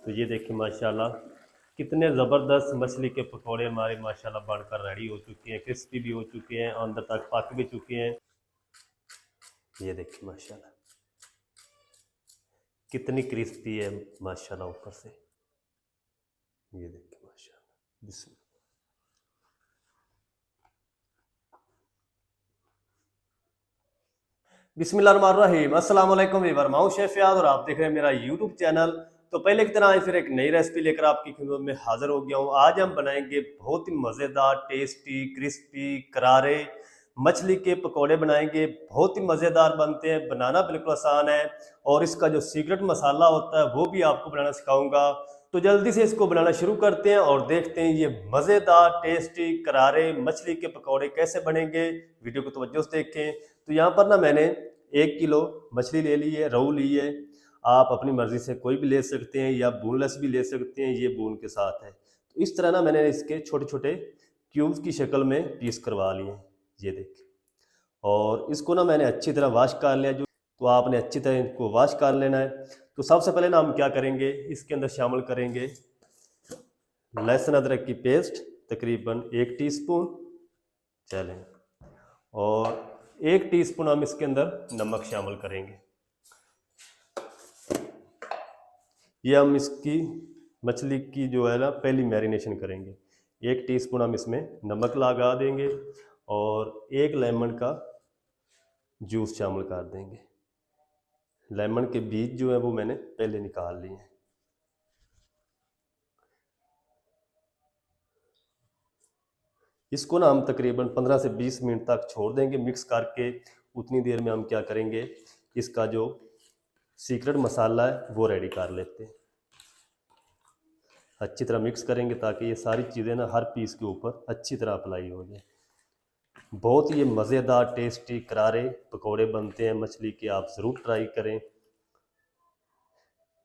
तो ये देखिए माशाल्लाह कितने ज़बरदस्त मछली के पकौड़े हमारे माशाल्लाह बनकर रेडी हो चुके हैं, क्रिस्पी भी हो चुके हैं, अंदर तक पक भी चुके हैं। ये देखिए माशाल्लाह कितनी क्रिस्पी है माशाल्लाह ऊपर से। ये देखिए माशाल्लाह बिस्मिल्लाह। बिस्मिल्लाहिर्रहमानिर्रहीम। अस्सलाम वालेकुम वीवर, मैं हूं शेफ याद और आप देख रहे हैं मेरा यूट्यूब चैनल। तो पहले की तरह आज फिर एक नई रेसिपी लेकर आपकी खिदमत में हाजिर हो गया हूं। आज हम बनाएंगे बहुत ही मज़ेदार, टेस्टी, क्रिस्पी, करारे मछली के पकोड़े बनाएंगे। बहुत ही मज़ेदार बनते हैं, बनाना बिल्कुल आसान है और इसका जो सीक्रेट मसाला होता है वो भी आपको बनाना सिखाऊंगा। तो जल्दी से इसको बनाना शुरू करते हैं और देखते हैं ये मज़ेदार, टेस्टी, करारे मछली के पकौड़े कैसे बनेंगे। वीडियो को तवज्जो से देखें। तो यहाँ पर ना मैंने 1 किलो मछली ले ली है, रोहू ली है। आप अपनी मर्ज़ी से कोई भी ले सकते हैं या बोनलेस भी ले सकते हैं, ये बोन के साथ है। तो इस तरह ना मैंने इसके छोटे छोटे क्यूब्स की शक्ल में पीस करवा लिए हैं, ये देखिए। और इसको ना मैंने अच्छी तरह वॉश कर लिया। जो तो आपने अच्छी तरह इनको वॉश कर लेना है। तो सबसे पहले ना हम क्या करेंगे, इसके अंदर शामिल करेंगे लहसुन अदरक की पेस्ट तकरीबन 1 टीस्पून। चलें, और 1 टीस्पून हम इसके अंदर नमक शामिल करेंगे। ये हम इसकी मछली की जो है ना पहली मैरिनेशन करेंगे। 1 टीस्पून हम इसमें नमक लगा देंगे और 1 लेमन का जूस शामिल कर देंगे। लेमन के बीज जो है वो मैंने पहले निकाल लिए हैं। इसको ना हम तकरीबन 15 से 20 मिनट तक छोड़ देंगे मिक्स करके। उतनी देर में हम क्या करेंगे, इसका जो सीक्रेट मसाला है वो रेडी कर लेते हैं। अच्छी तरह मिक्स करेंगे ताकि ये सारी चीज़ें ना हर पीस के ऊपर अच्छी तरह अप्लाई हो जाए। बहुत ही मज़ेदार, टेस्टी, करारे पकोड़े बनते हैं मछली के, आप ज़रूर ट्राई करें।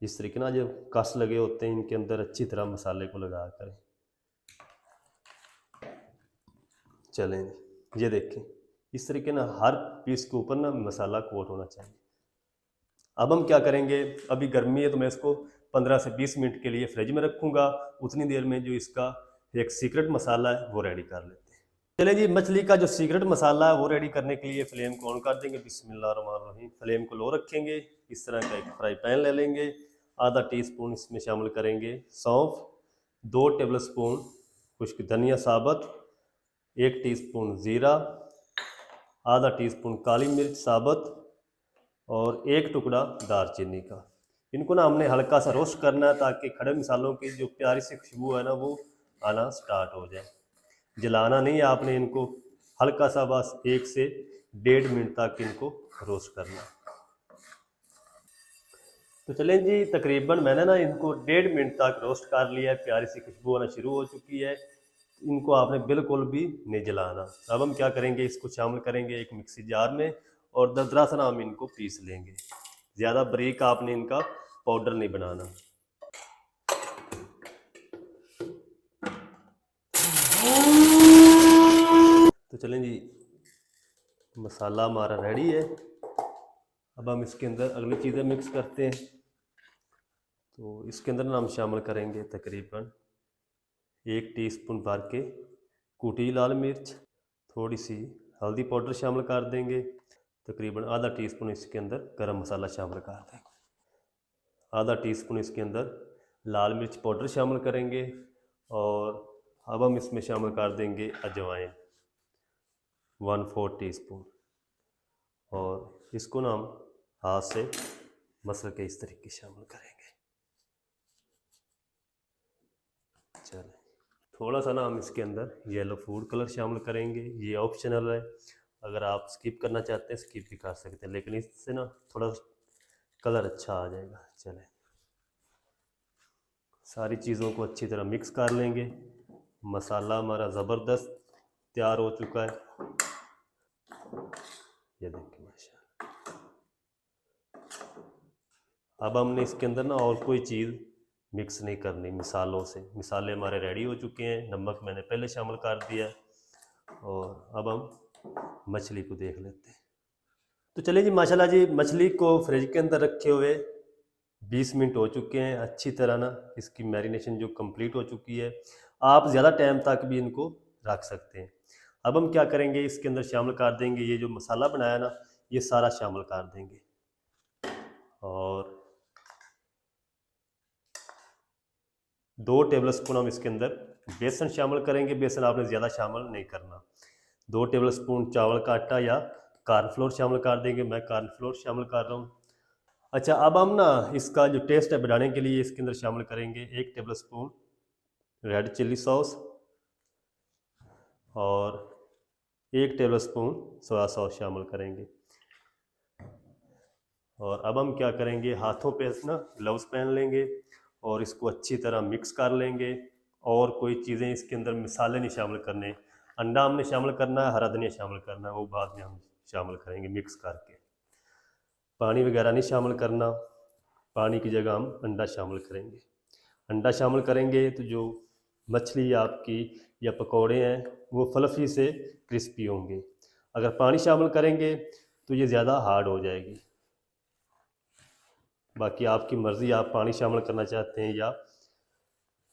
इस तरीके ना जो कस लगे होते हैं इनके अंदर अच्छी तरह मसाले को लगा करें। चलें, ये देखें इस तरीके ना हर पीस के ऊपर ना मसाला कोट होना चाहिए। अब हम क्या करेंगे, अभी गर्मी है तो मैं इसको 15 से 20 मिनट के लिए फ्रिज में रखूँगा। उतनी देर में जो इसका एक सीक्रेट मसाला है वो रेडी कर लेते हैं। चलिए जी, मछली का जो सीक्रेट मसाला है वो रेडी करने के लिए फ्लेम को ऑन कर देंगे। बिस्मिल्लाहिर्रहमानिर्रहीम। फ्लेम को लो रखेंगे। इस तरह का एक फ्राई पैन ले लेंगे। आधा टीस्पून इसमें शामिल करेंगे सौंफ, 2 टेबल स्पून खुश्क धनिया साबुत, 1 टीस्पून ज़ीरा, आधा टीस्पून काली मिर्च साबुत और 1 टुकड़ा दालचीनी का। इनको ना हमने हल्का सा रोस्ट करना है ताकि खड़े मसालों की जो प्यारी सी खुशबू है ना वो आना स्टार्ट हो जाए। जलाना नहीं है आपने इनको, हल्का सा बस 1 से 1.5 मिनट तक इनको रोस्ट करना है। तो चलें जी, तकरीबन मैंने ना इनको 1.5 मिनट तक रोस्ट कर लिया है। प्यारी सी खुशबू आना शुरू हो चुकी है। इनको आपने बिल्कुल भी नहीं जलाना। अब हम क्या करेंगे, इसको शामिल करेंगे एक मिक्सी जार में और दरदरा सा हम इनको पीस लेंगे। ज़्यादा बारीक आपने इनका पाउडर नहीं बनाना। तो चलें जी, मसाला हमारा रेडी है। अब हम इसके अंदर अगली चीज़ें मिक्स करते हैं। तो इसके अंदर ना हम शामिल करेंगे तकरीबन 1 टीस्पून भर के कुटी लाल मिर्च, थोड़ी सी हल्दी पाउडर शामिल कर देंगे। तकरीबन आधा टीस्पून इसके अंदर गरम मसाला शामिल कर देंगे। आधा टीस्पून इसके अंदर लाल मिर्च पाउडर शामिल करेंगे और अब हम इसमें शामिल कर देंगे अजवाइन 1/4 टीस्पून। और इसको ना हम हाथ से मसल के इस तरीके शामिल करेंगे। चलें, थोड़ा सा ना हम इसके अंदर येलो फूड कलर शामिल करेंगे। ये ऑप्शनल है, अगर आप स्किप करना चाहते हैं स्किप भी कर सकते हैं, लेकिन इससे ना थोड़ा कलर अच्छा आ जाएगा। चलें, सारी चीज़ों को अच्छी तरह मिक्स कर लेंगे। मसाला हमारा ज़बरदस्त तैयार हो चुका है। ये देखिए माशाल्लाह। अब हमने इसके अंदर ना और कोई चीज़ मिक्स नहीं करनी मिसालों से। मिसाले हमारे रेडी हो चुके हैं। नमक मैंने पहले शामिल कर दिया और अब हम मछली को देख लेते हैं। तो चलिए जी, माशाल्लाह जी, मछली को फ्रिज के अंदर रखे हुए 20 मिनट हो चुके हैं, अच्छी तरह ना इसकी मैरिनेशन जो कंप्लीट हो चुकी है। आप ज़्यादा टाइम तक भी इनको रख सकते हैं। अब हम क्या करेंगे, इसके अंदर शामिल कर देंगे ये जो मसाला बनाया ना, ये सारा शामिल कर देंगे। और 2 टेबल स्पून हम इसके अंदर बेसन शामिल करेंगे। बेसन आपने ज़्यादा शामिल नहीं करना। 2 टेबल स्पून चावल का आटा या कॉर्नफ्लोर शामिल कर देंगे। मैं कॉर्नफ्लोर शामिल कर रहा हूँ। अच्छा, अब हम ना इसका जो टेस्ट है बढ़ाने के लिए इसके अंदर शामिल करेंगे 1 table spoon red chilli sauce और 1 टेबल स्पून सोया सॉस शामिल करेंगे। और अब हम क्या करेंगे, हाथों पे ना ग्लव्स पहन लेंगे और इसको अच्छी तरह मिक्स कर लेंगे। और कोई चीज़ें इसके अंदर मसाले नहीं शामिल करने। अंडा हमने शामिल करना है, हरा धनिया शामिल करना है, वो बाद में हम शामिल करेंगे मिक्स करके। पानी वगैरह नहीं शामिल करना, पानी की जगह हम अंडा शामिल करेंगे। अंडा शामिल करेंगे तो जो मछली आपकी या पकौड़े हैं वो फ्लफी से क्रिस्पी होंगे। अगर पानी शामिल करेंगे तो ये ज़्यादा हार्ड हो जाएगी। बाकी आपकी मर्ज़ी, आप पानी शामिल करना चाहते हैं या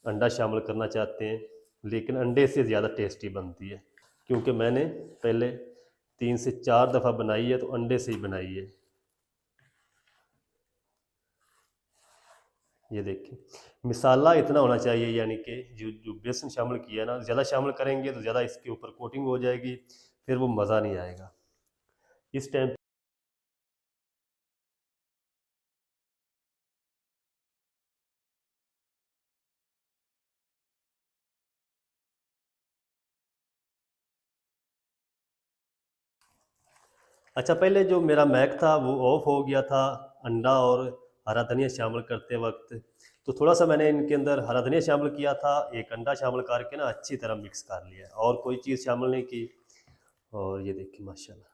अंडा शामिल करना चाहते हैं, लेकिन अंडे से ज़्यादा टेस्टी बनती है। क्योंकि मैंने पहले 3 से 4 दफ़ा बनाई है तो अंडे से ही बनाई है। ये देखिए, मसाला इतना होना चाहिए, यानी कि जो बेसन शामिल किया ना, ज़्यादा शामिल करेंगे तो ज़्यादा इसके ऊपर कोटिंग हो जाएगी, फिर वो मज़ा नहीं आएगा। इस टाइम अच्छा, पहले जो मेरा मैक था वो ऑफ हो गया था अंडा और हरा धनिया शामिल करते वक्त। तो थोड़ा सा मैंने इनके अंदर हरा धनिया शामिल किया था, एक अंडा शामिल करके ना अच्छी तरह मिक्स कर लिया और कोई चीज़ शामिल नहीं की। और ये देखिए माशाल्लाह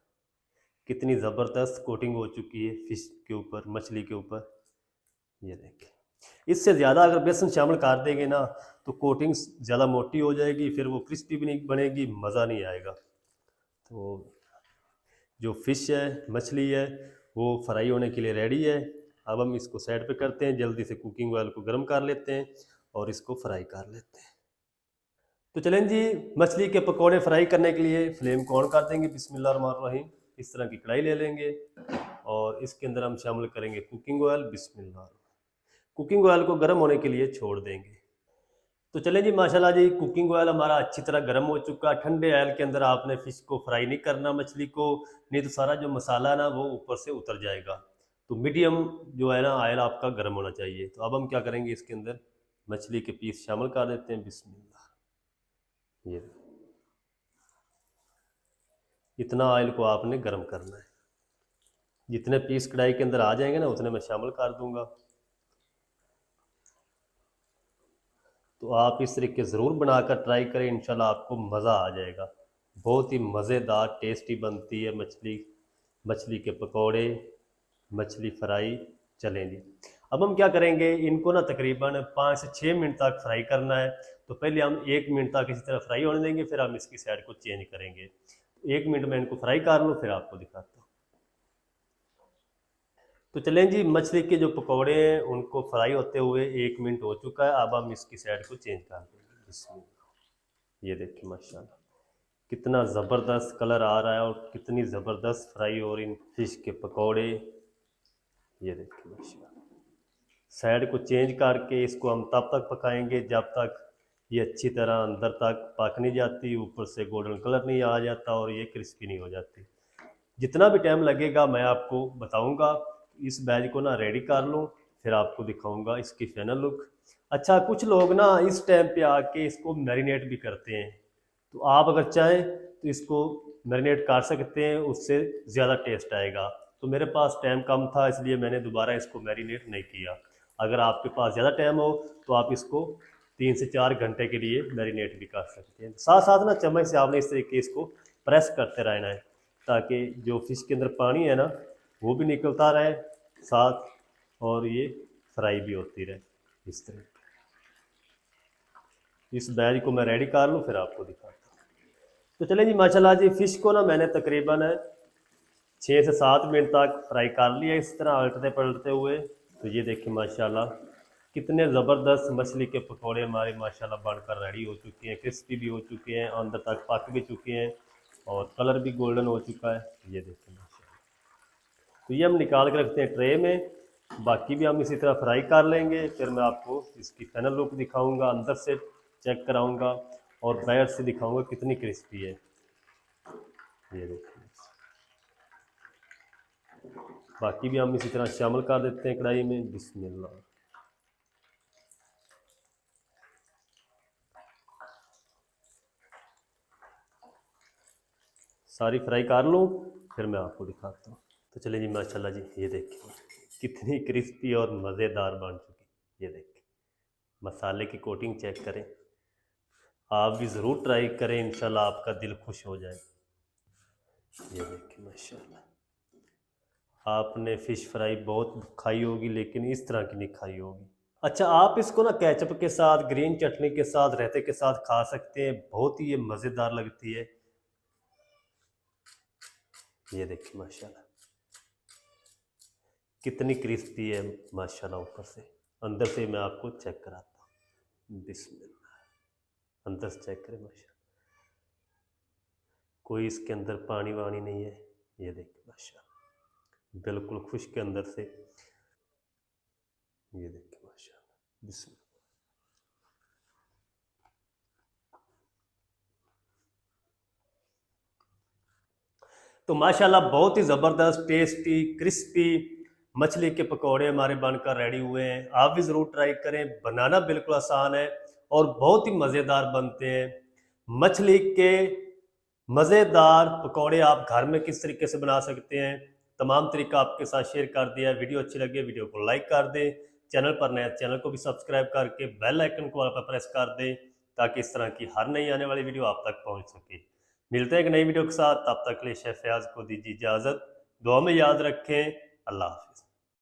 कितनी ज़बरदस्त कोटिंग हो चुकी है फिश के ऊपर, मछली के ऊपर। ये देखिए, इससे ज़्यादा अगर बेसन शामिल कर देंगे ना तो कोटिंग ज़्यादा मोटी हो जाएगी, फिर वो क्रिस्पी भी नहीं बनेगी, मज़ा नहीं आएगा। तो जो फ़िश है, मछली है, वो फ्राई होने के लिए रेडी है। अब हम इसको साइड पे करते हैं, जल्दी से कुकिंग ऑयल को गर्म कर लेते हैं और इसको फ्राई कर लेते हैं। तो चलें जी, मछली के पकोड़े फ्राई करने के लिए फ्लेम को ऑन कर देंगे। बिस्मिल्लाहिर्रहमानिर्रहीम। इस तरह की कढ़ाई ले लेंगे और इसके अंदर हम शामिल करेंगे कुकिंग ऑयल। बिस्मिल्लाह। कुकिंग ऑयल को गर्म होने के लिए छोड़ देंगे। तो चलें जी, माशाल्लाह जी, कुकिंग ऑयल हमारा अच्छी तरह गर्म हो चुका है। ठंडे ऑयल के अंदर आपने फ़िश को फ्राई नहीं करना, मछली को, नहीं तो सारा जो मसाला है ना वो ऊपर से उतर जाएगा। तो मीडियम जो है ना ऑयल आपका गर्म होना चाहिए। तो अब हम क्या करेंगे, इसके अंदर मछली के पीस शामिल कर देते हैं। बिस्मिल्लाह। ये इतना ऑयल को आपने गर्म करना है। जितने पीस कढ़ाई के अंदर आ जाएंगे ना उतने मैं शामिल कर दूंगा। तो आप इस तरीके ज़रूर बनाकर ट्राई करें, इंशाल्लाह आपको मज़ा आ जाएगा। बहुत ही मज़ेदार टेस्टी बनती है मछली, मछली के पकोड़े, मछली फ्राई। चलें जी, अब हम क्या करेंगे, इनको ना तकरीबन 5 से 6 मिनट तक फ्राई करना है। तो पहले हम 1 मिनट तक इसी तरह फ्राई होने देंगे, फिर हम इसकी साइड को चेंज करेंगे। 1 मिनट में इनको फ्राई कर लूँ, फिर आपको दिखाता हूँ। तो चलें जी, मछली के जो पकौड़े हैं उनको फ्राई होते हुए 1 मिनट हो चुका है। अब हम इसकी साइड को चेंज कर देंगे। इसमें ये देखिए माशाल्लाह कितना ज़बरदस्त कलर आ रहा है और कितनी ज़बरदस्त फ्राई हो रही फिश के पकौड़े। ये देखिए माशाल्लाह, साइड को चेंज करके इसको हम तब तक पकाएंगे जब तक ये अच्छी तरह अंदर तक पक नहीं जाती, ऊपर से गोल्डन कलर नहीं आ जाता और ये क्रिस्पी नहीं हो जाती। जितना भी टाइम लगेगा मैं आपको बताऊंगा। इस बैच को ना रेडी कर लूँ, फिर आपको दिखाऊंगा इसकी फाइनल लुक। अच्छा, कुछ लोग ना इस टाइम पे आके इसको मैरिनेट भी करते हैं। तो आप अगर चाहें तो इसको मैरिनेट कर सकते हैं, उससे ज़्यादा टेस्ट आएगा। तो मेरे पास टाइम कम था इसलिए मैंने दोबारा इसको मैरिनेट नहीं किया। अगर आपके पास ज़्यादा टाइम हो तो आप इसको 3 से 4 घंटे के लिए मैरिनेट भी कर सकते हैं। साथ साथ ना चम्मच से आपने इस तरीके इसको प्रेस करते रहना है, ताकि जो फिश के अंदर पानी है ना वो भी निकलता रहे साथ, और ये फ्राई भी होती रहे इस तरह। इस बैच को मैं रेडी कर लूँ, फिर आपको दिखाता हूँ। तो चलें जी, माशाल्लाह जी, फ़िश को ना मैंने तकरीबन 6 से 7 मिनट तक फ्राई कर लिया, इस तरह पलटते पलटते हुए। तो ये देखिए माशाल्लाह कितने ज़बरदस्त मछली के पकौड़े हमारे माशाल्लाह बनकर रेडी हो चुके हैं, क्रिस्पी भी हो चुके हैं, अंदर तक पक भी चुके हैं और कलर भी गोल्डन हो चुका है। ये देखिए माशाल्लाह। तो ये हम निकाल के रखते हैं ट्रे में, बाकी भी हम इसी तरह फ्राई कर लेंगे। फिर मैं आपको इसकी फाइनल लुक दिखाऊंगा, अंदर से चेक कराऊंगा और बाहर से दिखाऊंगा कितनी क्रिस्पी है। ये देखिए, बाकी भी हम इसी तरह शामिल कर देते हैं कढ़ाई में। बिस्मिल्लाह। सारी फ्राई कर लूँ फिर मैं आपको दिखाता हूँ। तो चलिए जी माशाल्लाह जी, ये देखिए कितनी क्रिस्पी और मज़ेदार बन चुकी। ये देखिए मसाले की कोटिंग चेक करें, आप भी ज़रूर ट्राई करें, इंशाल्लाह आपका दिल खुश हो जाए। ये देखिए माशाल्लाह, आपने फ़िश फ्राई बहुत खाई होगी लेकिन इस तरह की नहीं खाई होगी। अच्छा, आप इसको ना केचप के साथ, ग्रीन चटनी के साथ, रायते के साथ खा सकते हैं, बहुत ही ये मज़ेदार लगती है। ये देखिए माशाल्लाह कितनी क्रिस्पी है माशाल्लाह, ऊपर से अंदर से मैं आपको चेक कराता हूँ। बिस्मिल्लाह, अंदर से चेक करें माशाल्लाह, कोई इसके अंदर पानी वानी नहीं है। ये देखिए माशाल्लाह बिल्कुल खुश्क अंदर से। ये देखिए माशाल्लाह बिस्मिल्लाह। तो माशाल्लाह बहुत ही ज़बरदस्त टेस्टी क्रिस्पी मछली के पकौड़े हमारे बनकर रेडी हुए हैं। आप भी ज़रूर ट्राई करें, बनाना बिल्कुल आसान है और बहुत ही मज़ेदार बनते हैं। मछली के मज़ेदार पकौड़े आप घर में किस तरीके से बना सकते हैं, तमाम तरीका आपके साथ शेयर कर दिया। वीडियो अच्छी लगे वीडियो को लाइक कर दें, चैनल पर नए चैनल को भी सब्सक्राइब करके बेल आइकन को पर प्रेस कर दें ताकि इस तरह की हर नई आने वाली वीडियो आप तक पहुंच सके। मिलते हैं एक नई वीडियो के साथ, तब तक के लिए शेफ फयाज को दीजिए इजाज़त। दुआ में याद रखें। अल्लाह हाफिज़।